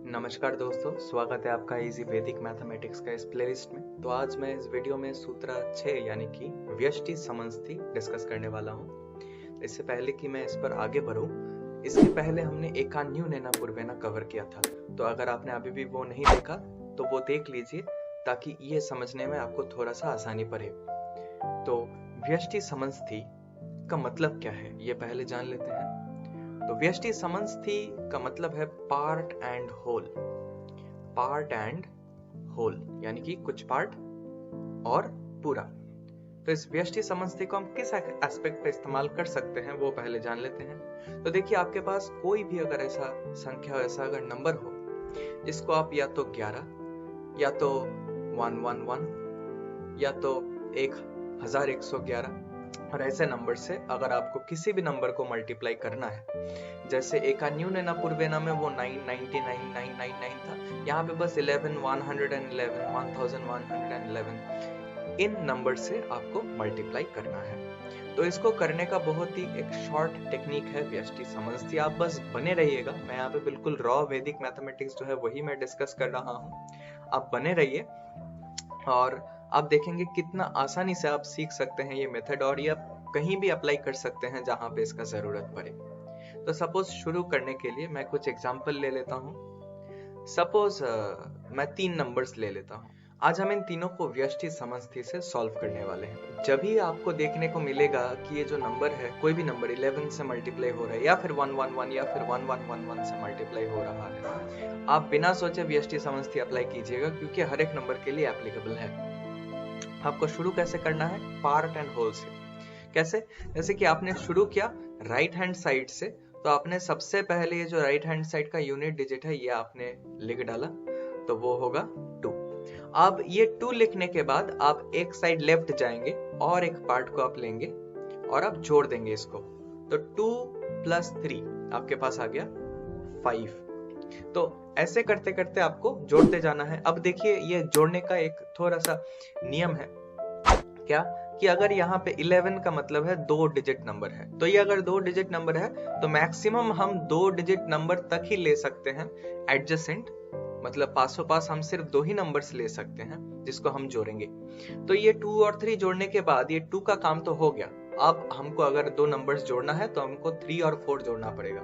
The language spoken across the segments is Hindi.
नमस्कार दोस्तों, स्वागत है आपका इजी वैदिक मैथमेटिक्स का इस प्लेलिस्ट में। तो आज मैं इस वीडियो में सूत्र 6 यानी कि व्यष्टि समष्टि डिस्कस करने वाला हूँ। इससे पहले कि मैं इस पर आगे बढ़ूँ, इसके पहले हमने एकान्युनेना पूर्वेना कवर किया था। तो अगर आपने अभी भी वो नहीं देखा तो वो देख लीजिए ताकि ये समझने में आपको थोड़ा सा आसानी पड़े। तो व्यष्टि समष्टि का मतलब क्या है ये पहले जान लेते हैं। तो व्यष्टि समष्टि का मतलब है part and whole. Part and whole यानी कि कुछ पार्ट और पूरा। तो इस व्यष्टि समष्टि को हम किस एस्पेक्ट पे इस्तेमाल कर सकते हैं वो पहले जान लेते हैं। तो देखिए, आपके पास कोई भी अगर ऐसा संख्या, ऐसा अगर नंबर हो जिसको आप या तो 11 या तो 111 या तो 1111 और ऐसे नंबर से अगर आपको किसी भी नंबर को मल्टीप्लाई करना है, जैसे एकान्युनेना पूर्वेना में वो 999,999 था, यहाँ पे बस 11,111 1111 इन नंबर से आपको मल्टीप्लाई करना है। तो इसको करने का बहुत ही एक शॉर्ट टेक्निक है व्यष्टि समष्टि। आप बस बने रहिएगा, मैं यहाँ पे बिल्कुल रॉ वैदिक मैथमेटिक्स जो है वही मैं डिस्कस कर रहा हूँ। आप बने रहिए और आप देखेंगे कितना आसानी से आप सीख सकते हैं ये मेथड, और ये आप कहीं भी अप्लाई कर सकते हैं जहां पे इसका जरूरत पड़े। तो सपोज शुरू करने के लिए मैं कुछ एग्जांपल ले लेता हूं। सपोज मैं 3 नंबर्स ले लेता हूं। आज हम इन तीनों को व्यष्टि समष्टि से सॉल्व करने वाले हैं। जब भी आपको देखने को मिलेगा कि ये जो नंबर है, कोई भी नंबर 11 से मल्टीप्लाई हो रहा है या फिर 111 या फिर 1111 से मल्टीप्लाई हो रहा है, आप बिना सोचे व्यष्टि समष्टि अप्लाई कीजिएगा, क्योंकि हर एक नंबर के लिए एप्लीकेबल है। आपको शुरू कैसे करना है? पार्ट एंड होल से। कैसे? जैसे कि आपने शुरू किया राइट हैंड साइड से, तो आपने सबसे पहले ये जो राइट हैंड साइड का यूनिट डिजिट है ये आपने लिख डाला, तो वो होगा 2। अब ये 2 लिखने के बाद आप एक साइड लेफ्ट जाएंगे और एक पार्ट को आप लेंगे और आप जोड़ देंगे इसको, तो 2 + 3 आपके पास आ गया 5। तो ऐसे करते करते आपको जोड़ते जाना है। अब देखिए, ये जोड़ने का एक थोड़ा सा नियम है, क्या कि अगर यहाँ पे 11 का मतलब है 2 डिजिट नंबर है, तो ये अगर 2 डिजिट नंबर है तो मैक्सिमम हम 2 डिजिट नंबर तक ही ले सकते हैं एडजेसेंट, मतलब पासों पास हम सिर्फ 2 ही नंबर्स ले सकते हैं जिसको हम जोड़ेंगे। तो ये 2 और 3 जोड़ने के बाद ये 2 का काम तो हो गया। अब हमको अगर 2 नंबर्स जोड़ना है तो हमको 3 और 4 जोड़ना पड़ेगा।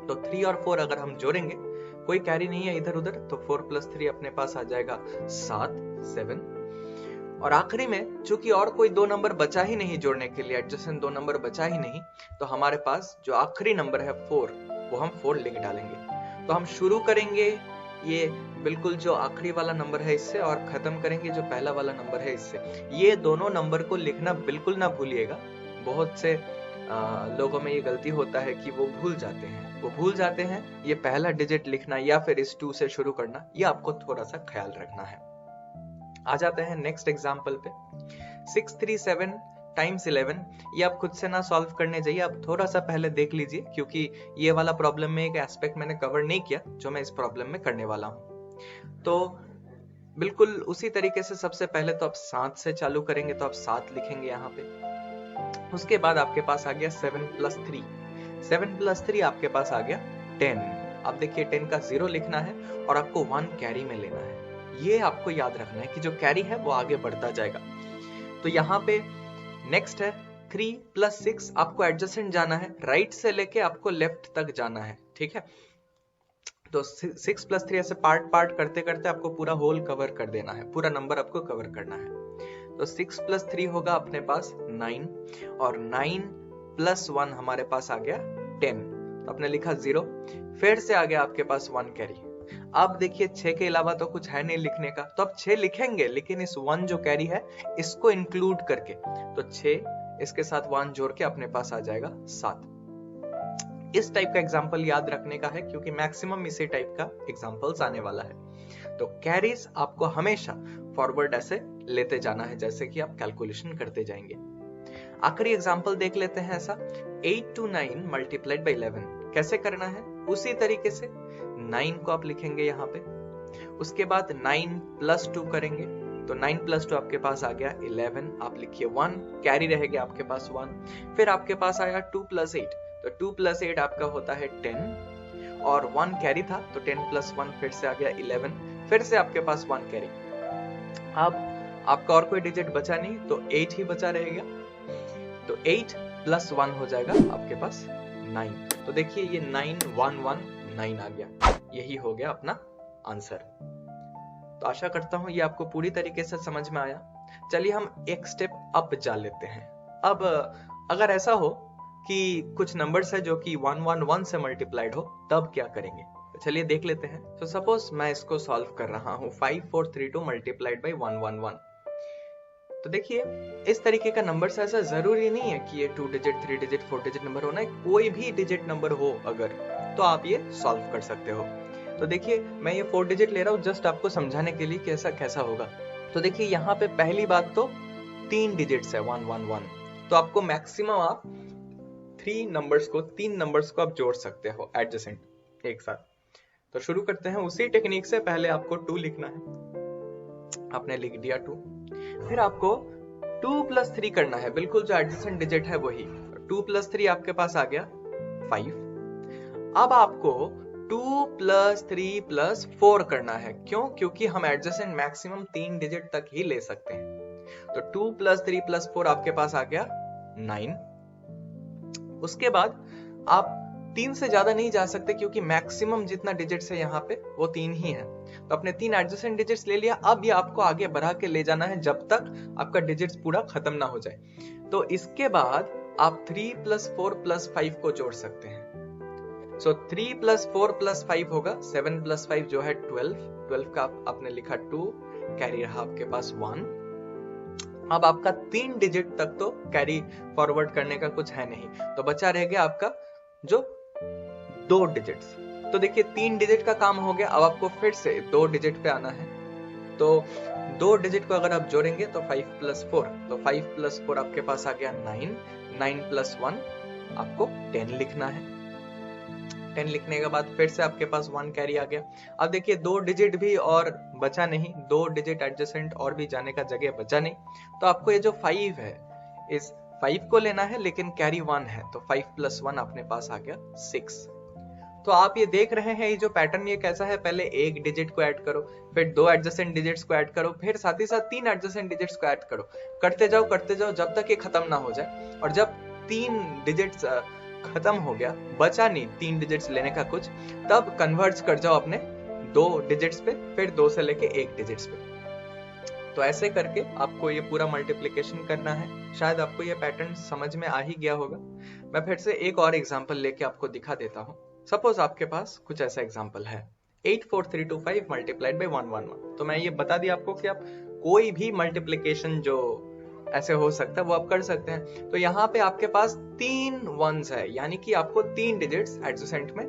तो 3 और 4 अगर हम जोड़ेंगे, कोई कैरी नहीं है इधर उधर, तो 4 + 3 अपने पास आ जाएगा 7। और आखिरी में चूंकि और कोई 2 नंबर बचा ही नहीं जोड़ने के लिए, एडजेसेंट 2 नंबर बचा ही नहीं, तो हमारे पास जो आखिरी नंबर है 4, वो हम 4 लिख डालेंगे। तो हम शुरू करेंगे ये बिल्कुल जो आखिरी वाला नंबर है इससे, और खत्म करेंगे जो पहला वाला नंबर है इससे। ये दोनों नंबर को लिखना बिल्कुल ना भूलिएगा। बहुत से लोगों में ये गलती होता है कि वो भूल जाते हैं ये पहला डिजिट लिखना या फिर इस 2 से शुरू करना, ये आपको थोड़ा सा ख्याल रखना है। आ जाते हैं नेक्स्ट एग्जांपल पे। 637 × 11, ये आप खुद से ना सॉल्व करने जाइए, आप थोड़ा सा पहले देख लीजिए, क्योंकि ये वाला प्रॉब्लम में एक एस्पेक्ट मैंने कवर नहीं किया जो मैं इस प्रॉब्लम में करने वाला हूँ। तो बिल्कुल उसी तरीके से सबसे पहले तो आप 7 से चालू करेंगे, तो आप 7 लिखेंगे यहाँ पे। उसके बाद आपके पास आ गया 7 + 3। 7 + 3 आपके पास आ गया 10। अब देखिए 10 का 0 लिखना है और आपको 1 कैरी में लेना है। ये आपको याद रखना है कि जो कैरी है वो आगे बढ़ता जाएगा। तो यहाँ पे नेक्स्ट है 3 + 6, आपको एडजेसेंट जाना है, राइट से लेके आपको लेफ्ट तक जाना है, ठीक है। तो 6 + 3 ऐसे पार्ट करते करते आपको पूरा होल कवर कर देना है, पूरा नंबर आपको कवर करना है। तो 6 + 3 होगा अपने पास 9, और 9 + 1 हमारे पास आ गया 10, तो आपने लिखा 0, फिर से आ गया आपके पास 1 कैरी। अब देखिए 6 के अलावा तो कुछ है नहीं लिखने का, तो अब 6 लिखेंगे, लेकिन इस 1 जो कैरी है इसको इंक्लूड करके, तो 6 इसके साथ 1 जोड़ के अपने पास आ जाएगा 7। इस टाइप का एग्जांपल याद रखने का है, क्योंकि मैक्सिमम इसी टाइप का एग्जांपल्स आने वाला है। तो कैरीज आपको हमेशा फॉरवर्ड ऐसे लेते जाना है, जैसे कि आप कैलकुलेशन करते जाएंगे। आखिरी एग्जांपल देख लेते हैं ऐसा। 8 × 9 × 11 कैसे करना है? उसी तरीके से 9 को आप लिखेंगे यहाँ पे, उसके बाद 9 + 2 करेंगे, तो 9 + 2 आपके पास आ गया 11, आप लिखिए 1, कैरी रहेगा आपके पास 1, फिर आपके पास आया 2 + 8, तो 2 + 8 आपका होता है 10, और 1 कैरी था, तो 10 प्लस 1 फिर से आ गया 11, फिर से आपके पास 1 कैरी। अब आपका और कोई डिजिट बचा नहीं, तो 8 ही बचा रहेगा, तो 8 प्लस 1 हो जाएगा आपके पास 9। तो देखिए ये 9119 आ गया, यही हो गया अपना आंसर। तो आशा करता हूं ये आपको पूरी तरीके से समझ में आया। चलिए हम एक स्टेप अप जा लेते हैं। अब अगर ऐसा हो कि कुछ नंबर्स है जो कि 111 से मल्टीप्लाइड हो, तब क्या करेंगे? तो चलिए देख लेते हैं। तो सपोज मैं इसको सॉल्व कर रहा हूं, 5432 मल्टीप्लाइड बाई 111। तो देखिए इस तरीके का नंबर ऐसा जरूरी नहीं है कि ये 2 डिजिट 3 डिजिट 4 डिजिट नंबर होना है, कोई भी डिजिट नंबर हो अगर, तो आप ये सॉल्व कर सकते हो। तो देखिए मैं ये 4 डिजिट ले रहा हूँ जस्ट आपको समझाने के लिए कैसा कैसा होगा। तो देखिए यहाँ पे पहली बात तो 3 डिजिट्स है 111, तो आपको मैक्सिमम आप 3 नंबर्स को आप जोड़ सकते हो एडजेसेंट एक साथ। तो शुरू करते हैं उसी टेक्निक से। पहले आपको 2 लिखना है, आपने लिख दिया 2, फिर आपको 2 प्लस 3 करना है, बिल्कुल जो एडजेसेंट डिजिट है वही। 2 प्लस 3 आपके पास आ गया 5। अब आपको 2 प्लस 3 प्लस 4 करना है, क्यों? क्योंकि हम एडजेसेंट मैक्सिमम 3 डिजिट तक ही ले सकते हैं। तो 2 प्लस 3 प्लस 4 आपके पास आ गया 9। उसके बाद आप 3 से ज्यादा नहीं जा सकते क्योंकि मैक्सिमम जितना डिजिट्स है यहाँ पे वो 3 ही है। तो अपने 3 एडजेसेंट डिजिट्स ले लिया। अब ये आपको आगे बढ़ा के ले जाना है जब तक आपका डिजिट्स पूरा खत्म ना हो जाए। तो इसके बाद आप 3 प्लस 4 प्लस 5 को जोड़ सकते हैं। सो 3 प्लस 4 प्लस 5 होगा 7 प्लस 5 जो है 12 का आपने लिखा 2, कैरी रहा आपके पास 1। अब आपका 3 डिजिट तक तो कैरी फॉरवर्ड करने का कुछ है नहीं, तो बचा रह गया आपका जो 2 डिजिट्स। तो देखिए 3 डिजिट का काम हो गया, अब आपको फिर से 2 डिजिट पे आना है। तो 2 डिजिट को अगर आप जोड़ेंगे तो 5 प्लस 4, तो 5 प्लस 4 आपके पास आ गया 9, 9 प्लस 1 आपको 10 लिखना है। 10 लिखने के बाद फिर से आपके पास 1 कैरी आ गया। अब देखिए 2 डिजिट भी और बचा नहीं, 2 डिजिट एडजेसेंट और भी जाने का जगह बचा नहीं, तो आपको ये जो 5 है इस 5 को लेना है, लेकिन कैरी 1 है, तो 5 प्लस 1 अपने पास आ गया 6। तो आप ये देख रहे हैं ये जो पैटर्न ये कैसा है, पहले एक डिजिट को ऐड करो, फिर 2 एडजेसेंट डिजिट्स को ऐड करो, फिर साथ ही साथ 3 एडजेसेंट डिजिट्स को ऐड करो, करते जाओ जब तक ये खत्म ना हो जाए। और जब 3 डिजिट्स खत्म हो गया, बचा नहीं 3 डिजिट्स लेने का कुछ, तब कन्वर्ज कर जाओ अपने 2 डिजिट्स पे, फिर 2 से लेके 1 डिजिट्स पे। तो ऐसे करके आपको ये पूरा मल्टीप्लिकेशन करना है। शायद आपको ये पैटर्न समझ में आ ही गया होगा। मैं फिर से एक और एग्जांपल लेके आपको दिखा देता हूँ। सपोज आपके पास कुछ ऐसा एग्जांपल है 84325 मल्टीप्लाइड बाई 111। तो मैं ये बता दिया आपको कि आप कोई भी मल्टीप्लिकेशन जो ऐसे हो सकता है वो आप कर सकते हैं। तो यहाँ पे आपके पास 3 वंस है, यानी कि आपको 3 डिजिट्स एडजेसेंट में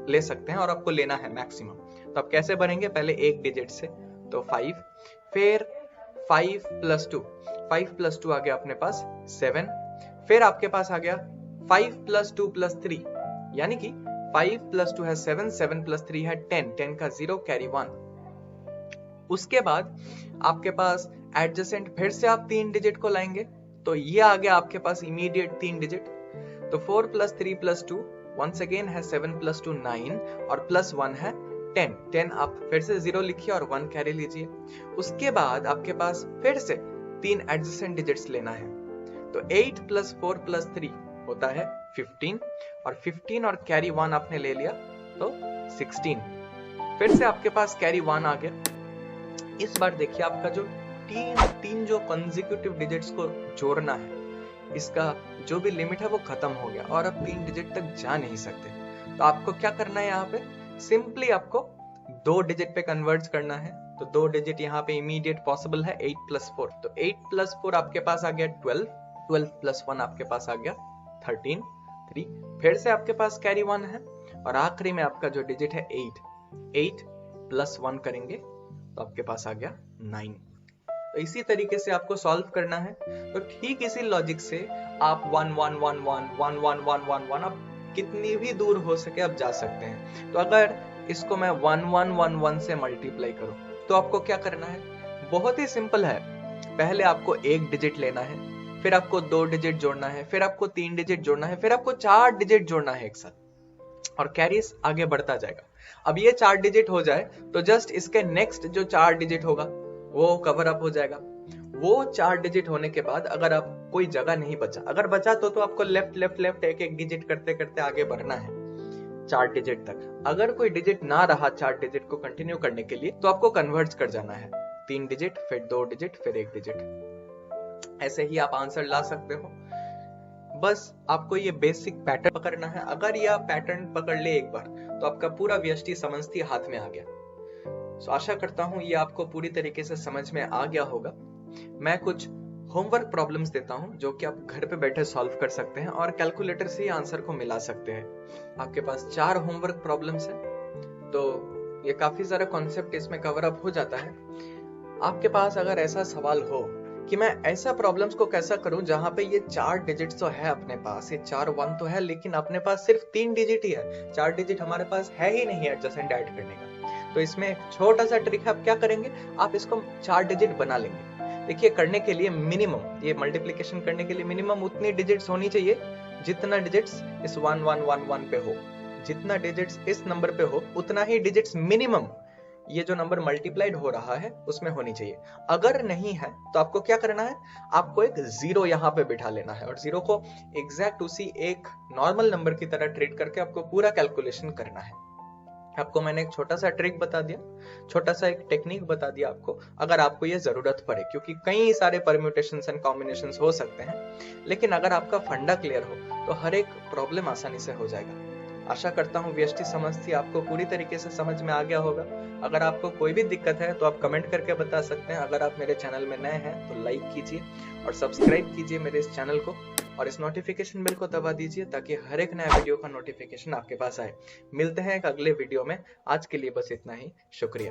ले सकते हैं और आपको लेना है मैक्सिमम। तो आप कैसे भरेंगे? पहले एक डिजिट से, तो 5, फिर 5 प्लस 2, 5 प्लस 2 आ गया अपने पास 7, फिर आपके पास आ गया 5 प्लस 2 प्लस 3, यानी कि 5 प्लस 2 है 7, 7 प्लस 3 है 10, 10 का 0 कैरी 1। उसके बाद आपके पास एडजेसेंट फिर से आप 3 डिजिट को लाएंगे, तो ये आ गया आपके पास इमीडिएट 3 डिजिट। तो 4 प्लस 3 प्लस 2 वंस अगेन है 7 प्लस 2 9 और प्लस 1 है 10, 10 आप फिर से 0 लिखिए और 1 कैरी लीजिए। उसके बाद आपके पास फिर से 3 एडजेसेंट डिजिट्स लेना है, तो 8 प्लस 4 प्लस 3 होता है 15 और 15 और कैरी 1 आपने ले लिया तो 16। फिर से आपके पास कैरी 1 आ गया। इस बार देखिए आपका जो तीन जो कंसेक्यूटिव डिजिट्स को जोड़ना है, इसका जो भी लिमिट है वो खत्म हो गया और अब 3 डिजिट तक जा नहीं सकते। तो आपको क्या करना है, यहाँ पे सिंपली आपको 2 डिजिट पे कन्वर्ज करना है। तो 2 डिजिट यहाँ पे इमीडिएट पॉसिबल है 8 प्लस 4, तो 8 प्लस 4 आपके पास आ गया 12, 12 प्लस 1 आपके पास आ गया 13, 3, फिर से आपके पास कैरी 1 है और आखिरी में आपका जो डिजिट है 8, 8 प्लस 1 करेंगे तो आपके पास आ गया 9। तो इसी तरीके से आपको सॉल्व करना है। तो ठीक इसी लॉजिक से आप 1 1 1 1 1 1 1 1 1 आप कितनी भी दूर हो सके आप जा सकते हैं। तो अगर इसको मैं 1 1 1 1 से मल्टीप्लाई करूं तो आपको क्या करना है, बहुत ही सिंपल है। पहले आपको एक डिजिट लेना है, फिर आपको 2 डिजिट जोड़ना है, फिर आपको 3 डिजिट जोड़ना है, फिर आपको 4 डिजिट जोड़ना है एक साथ। और कैरीज आगे बढ़ता जाएगा। अब ये 4 डिजिट हो जाए तो जस्ट इसके नेक्स्ट जो 4 डिजिट होगा वो कवर अप हो जाएगा। वो 4 डिजिट होने के बाद अगर आप कोई जगह नहीं बचा, अगर बचा तो आपको लेफ्ट लेफ्ट लेफ्ट एक एक डिजिट करते करते आगे बढ़ना है 4 डिजिट तक। अगर कोई डिजिट ना रहा 4 डिजिट को कंटिन्यू करने के लिए तो आपको कन्वर्ट कर जाना है 3 डिजिट, फिर 2 डिजिट, फिर 1 डिजिट। ऐसे ही आप आंसर ला सकते हो। बस आपको ये बेसिक पैटर्न पकड़ना है। अगर ये आप पैटर्न पकड़ ले एक बार तो आपका पूरा व्यष्टि समझती हाथ में आ गया। तो आशा करता हूं ये आपको पूरी तरीके से समझ में आ गया होगा। मैं कुछ होमवर्क प्रॉब्लम्स देता हूं जो कि आप घर पे बैठे सॉल्व कर सकते हैं और कैलकुलेटर से ही आंसर को मिला सकते हैं। आपके पास 4 होमवर्क प्रॉब्लम्स है, तो ये काफी सारा कॉन्सेप्ट इसमें कवर अप हो जाता है। आपके पास अगर ऐसा सवाल हो कि मैं ऐसा प्रॉब्लम्स को कैसा करूं जहां पे ये 4 डिजिट्स तो है अपने पास, ये 4 1 तो है, लेकिन अपने पास सिर्फ 3 डिजिट ही है, 4 डिजिट हमारे पास है ही नहीं एडजेसेंट ऐड करने का। तो इसमें एक छोटा सा ट्रिक है। आप क्या करेंगे, आप इसको 4 डिजिट बना लेंगे। देखिए, करने के लिए मिनिमम, ये मल्टीप्लिकेशन करने के लिए मिनिमम उतनी डिजिट्स होनी चाहिए जितना डिजिट्स इस 1 1 1 1 पे हो। जितना डिजिट्स इस नंबर पे हो उतना ही डिजिट्स मिनिमम ये जो नंबर मल्टीप्लाइड हो रहा है उसमें होनी चाहिए। अगर नहीं है तो आपको क्या करना है, आपको एक 0 यहाँ पे बिठा लेना है और 0 को एग्जैक्ट उसी एक नॉर्मल नंबर की तरह ट्रीट करके आपको पूरा कैलकुलेशन करना है। आपको मैंने एक छोटा सा ट्रिक बता दिया, छोटा सा एक टेक्निक बता दिया आपको, अगर आपको ये जरूरत पड़े, क्योंकि कई सारे परम्यूटेशंस एंड कॉम्बिनेशंस हो सकते हैं। लेकिन अगर आपका फंडा क्लियर हो तो हर एक प्रॉब्लम आसानी से हो जाएगा। आशा करता हूँ व्यष्टि समझती आपको पूरी तरीके से समझ में आ गया होगा। अगर आपको कोई भी दिक्कत है तो आप कमेंट करके बता सकते हैं। अगर आप मेरे चैनल में नए हैं तो लाइक कीजिए और सब्सक्राइब कीजिए मेरे इस चैनल को, और इस नोटिफिकेशन बेल को दबा दीजिए ताकि हर एक नया वीडियो का नोटिफिकेशन आपके पास आए। मिलते हैं एक अगले वीडियो में। आज के लिए बस इतना ही। शुक्रिया।